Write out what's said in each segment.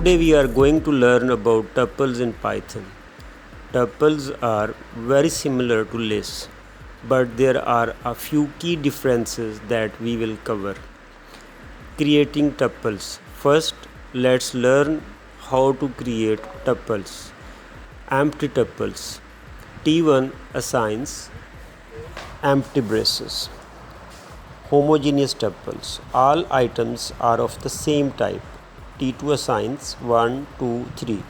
Today we are going to learn about tuples in Python. Tuples are very similar to lists, but there are a few key differences that we will cover. Creating tuples. First, let's learn how to create tuples. Empty tuples. T1 assigns empty braces. Homogeneous tuples. All items are of the same type. T2 assigns 1, 2, 3.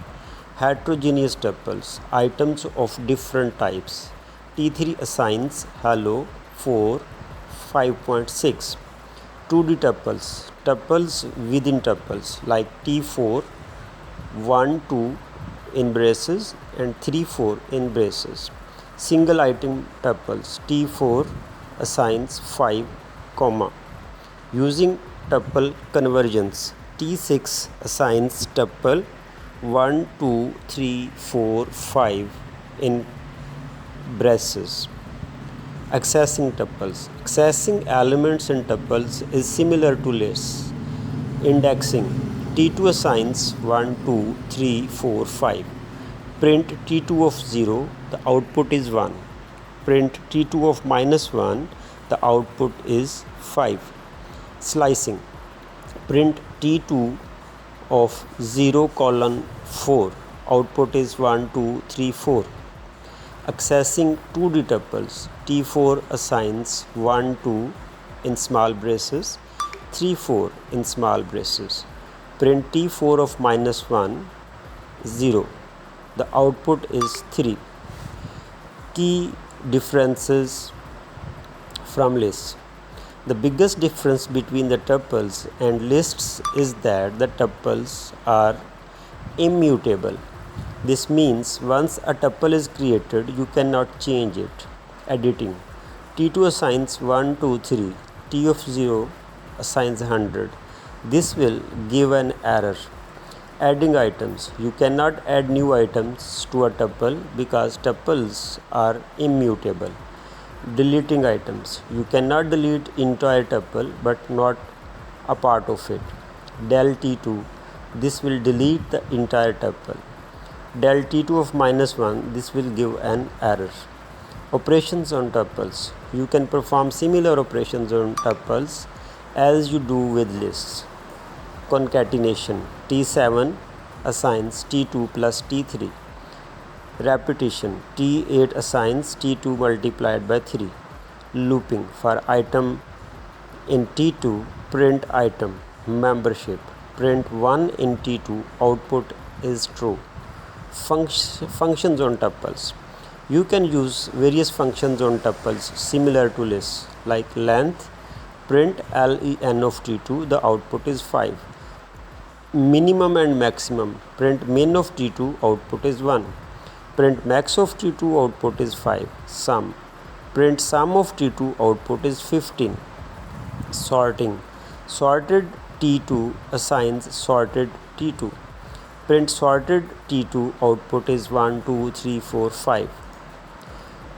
Heterogeneous tuples. Items of different types. T3 assigns hello 4, 5.6. 2D tuples. Tuples within tuples like T4, 1, 2 in braces and 3, 4 in braces. Single item tuples. T4 assigns 5, comma. Using tuple conversions. T6 assigns tuple 1, 2, 3, 4, 5 in braces. Accessing tuples. Accessing elements in tuples is similar to lists. Indexing. T2 assigns 1, 2, 3, 4, 5. Print T2 of 0, the output is 1. Print T2 of minus 1, the output is 5. Slicing. Print T2 of 0 colon 4, output is 1, 2, 3, 4. Accessing 2D tuples. T4 assigns 1, 2 in small braces, 3, 4 in small braces. Print T4 of minus 1, 0. The output is 3. Key differences from lists. The biggest difference between the tuples and lists is that the tuples are immutable. This means once a tuple is created, you cannot change it. Editing. T2 assigns 1, 2, 3. T of 0 assigns 100. This will give an error. Adding items. You cannot add new items to a tuple because tuples are immutable. Deleting items. You cannot delete entire tuple but not a part of it. Del T2. This will delete the entire tuple. Del T2 of minus 1. This will give an error. Operations on tuples. You can perform similar operations on tuples as you do with lists. Concatenation. T7 assigns T2 plus T3. Repetition. T8 assigns T2 multiplied by 3. Looping. For item in T2, print item. Membership. Print 1 in T2. Output is true. Functions on tuples. You can use various functions on tuples similar to lists like length. Print len of T2. The output is 5. Minimum and maximum. Print min of T2. Output is 1. Print max of T2, output is 5. Sum. Print sum of T2, output is 15. Sorting. Sorted T2 assigns sorted T2. Print sorted T2, output is 1, 2, 3, 4, 5.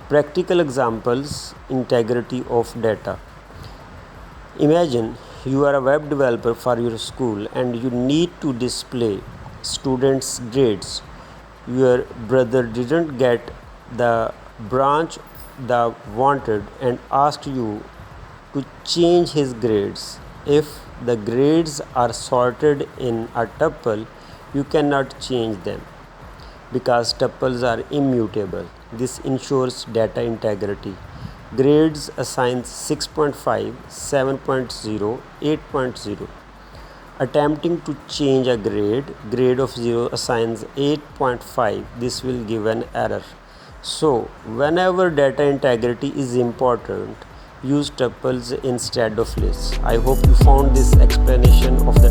Practical examples. Integrity of data. Imagine you are a web developer for your school and you need to display students' grades. Your brother didn't get the branch the wanted and asked you to change his grades. If the grades are sorted in a tuple, you cannot change them because tuples are immutable. This ensures data integrity. Grades assigns 6.5, 7.0, 8.0. Attempting to change a grade of 0 assigns 8.5. This will give an error. So, whenever data integrity is important, use tuples instead of lists. I hope you found this explanation of the